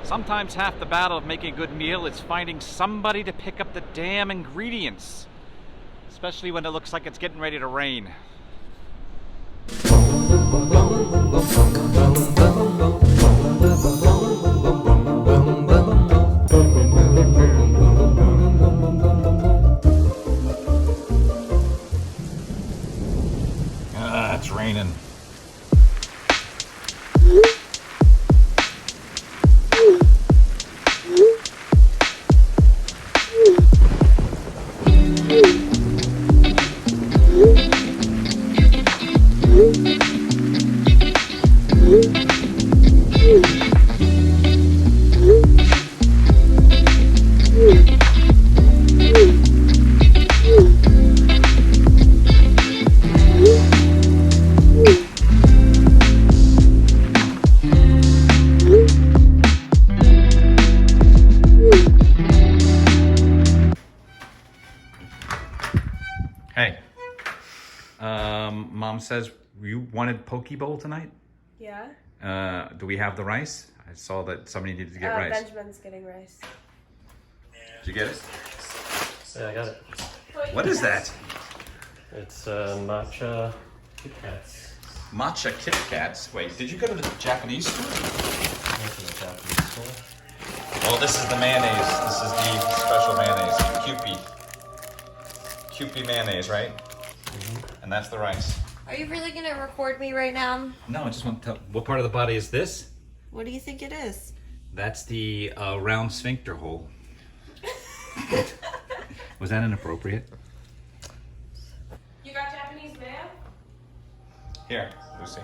Sometimes half the battle of making a good meal is finding somebody to pick up the damn ingredients. Especially when it looks like it's getting ready to rain. It's raining. Hey, Mom says you wanted poke bowl tonight? Yeah. Do we have the rice? I saw that somebody needed to get rice. Benjamin's getting rice. Did you get it? Yeah, I got it. What is that? It's matcha Kit Kats. Matcha Kit Kats. Wait, did you go to the Japanese store? Went to the Japanese store. Well, this is the mayonnaise. This is the special mayonnaise, Kewpie mayonnaise, right? Mm-hmm. And that's the rice. Are you really gonna record me right now? No, I just want to tell. What part of the body is this? What do you think it is? That's the round sphincter hole. Was that inappropriate? You got Japanese mayo? Here, Lucy.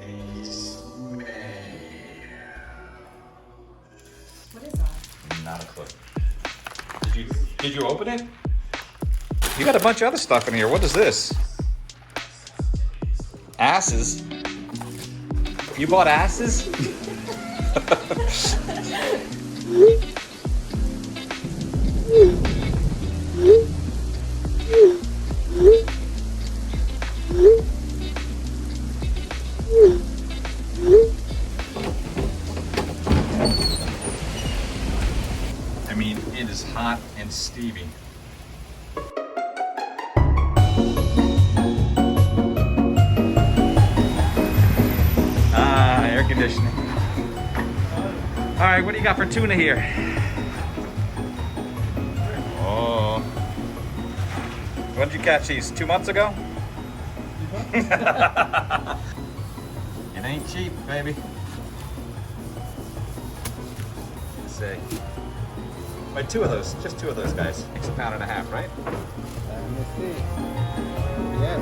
Japanese mayo. What is that? Not a clue. Did you open it? You got a bunch of other stuff in here. What is this? Asses? You bought asses? I mean, it is hot and steamy. Air conditioning. All right, what do you got for tuna here? Oh. When did you catch these? 2 months ago? It ain't cheap, baby. Let's see. Wait, two of those, just two of those guys. It's £1.5 pounds, right? Let me see. Yes.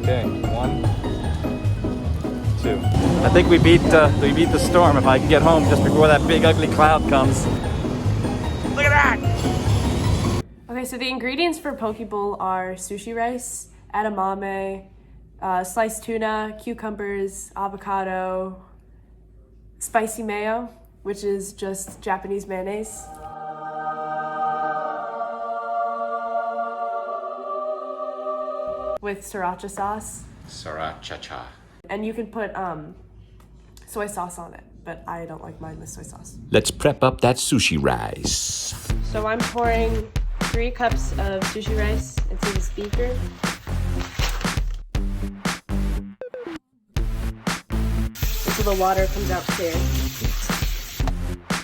Okay, 1, 2. I think we beat the storm. If I can get home just before that big ugly cloud comes. Look at that! Okay, so the ingredients for poke bowl are sushi rice, edamame, sliced tuna, cucumbers, avocado, spicy mayo, which is just Japanese mayonnaise. With sriracha sauce. Sriracha. And you can put soy sauce on it, but I don't like mine with soy sauce. Let's prep up that sushi rice. So I'm pouring 3 cups of sushi rice into this beaker. Until the water comes out clear.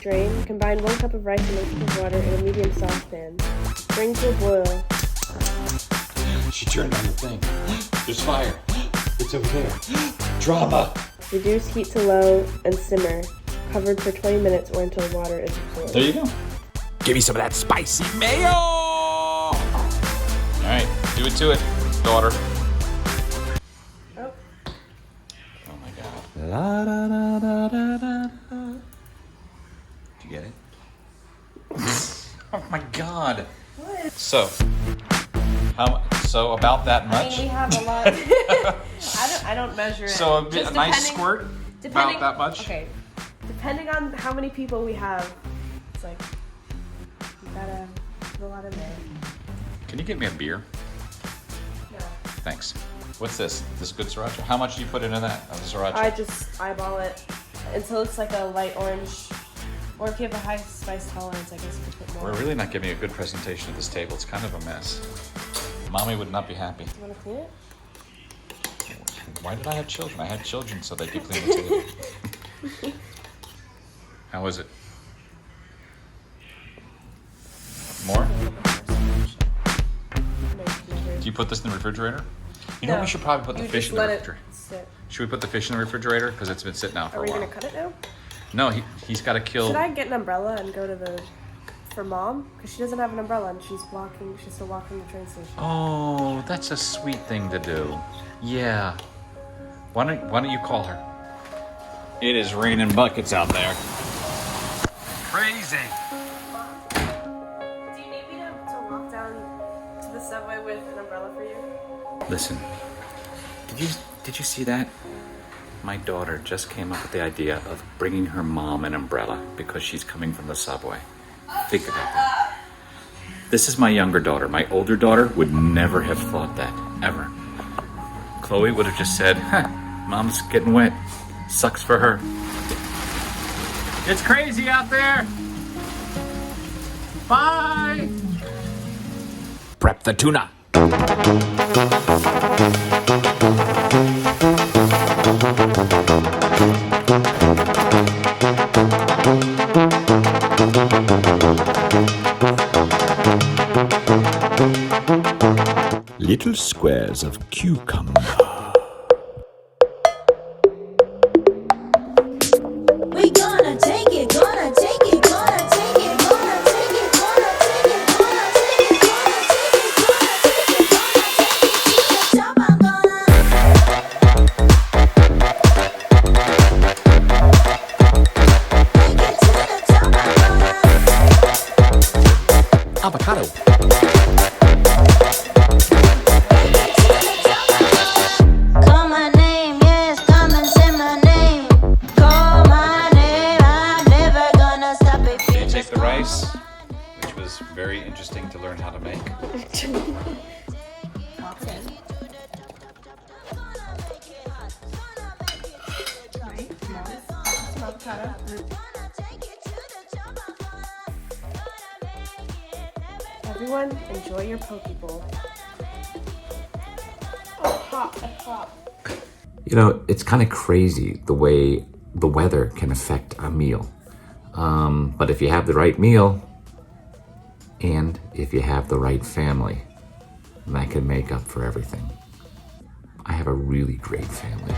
Drain. Combine 1 cup of rice and 1 cup of water in a medium saucepan. Bring to a boil. She turned on the thing. There's fire. It's over there. Drama. Reduce heat to low and simmer, covered for 20 minutes or until water is absorbed. There you go. Give me some of that spicy mayo. All right, do it to it, daughter. Oh. Oh my God. La, da, da, da, da, da, da. Did you get it? Oh my God. What? So about that much? I mean, we have a lot. I don't measure it. So Just a nice depending- squirt? Depending, About that much? Okay. depending on how many people we have, it's like, you gotta put a lot in there. Can you get me a beer? No. Thanks. What's this? This good sriracha? How much do you put into that of the sriracha? I just eyeball it until it's like a light orange. Or if you have a high spice tolerance, I guess you could put more. We're really not giving a good presentation at this table. It's kind of a mess. Mommy would not be happy. You want to clean it? Why did I have children? I had children so they could clean the table. How is it? More? Do you put this in the refrigerator? You know, No. we should probably put the You fish just in the let it refrigerator. sit. Should we put the fish in the refrigerator? Because it's been sitting out for Are a we while. gonna cut it now? No, he's got to kill. Should I get an umbrella and go to for mom? Because she doesn't have an umbrella and she's still walking the train station. Oh, that's a sweet thing to do. Yeah. Why don't you call her? It is raining buckets out there. Crazy. Do you need me to walk down to the subway with an umbrella for you? Listen, did you see that? My daughter just came up with the idea of bringing her mom an umbrella because she's coming from the subway. Think about that. This is my younger daughter. My older daughter would never have thought that, ever. Chloe would have just said, Mom's getting wet. Sucks for her. It's crazy out there. Bye. Prep the tuna. Little squares of cucumber. We gonna take it, gonna take it, gonna take it, gonna take it, gonna take it, gonna take it, gonna take it, gonna take it, gonna take it to the top, I'm gonna take it to the top, I'm gonna Avocado. call my name, yes, come and say my name. Call my name, I'm never gonna stop it. Did you take the rice? Which was very interesting to learn how to make. Everyone, enjoy your poke bowl. Oh, hot, it's hot. You know, it's kind of crazy the way the weather can affect a meal. But if you have the right meal and if you have the right family, that can make up for everything. I have a really great family.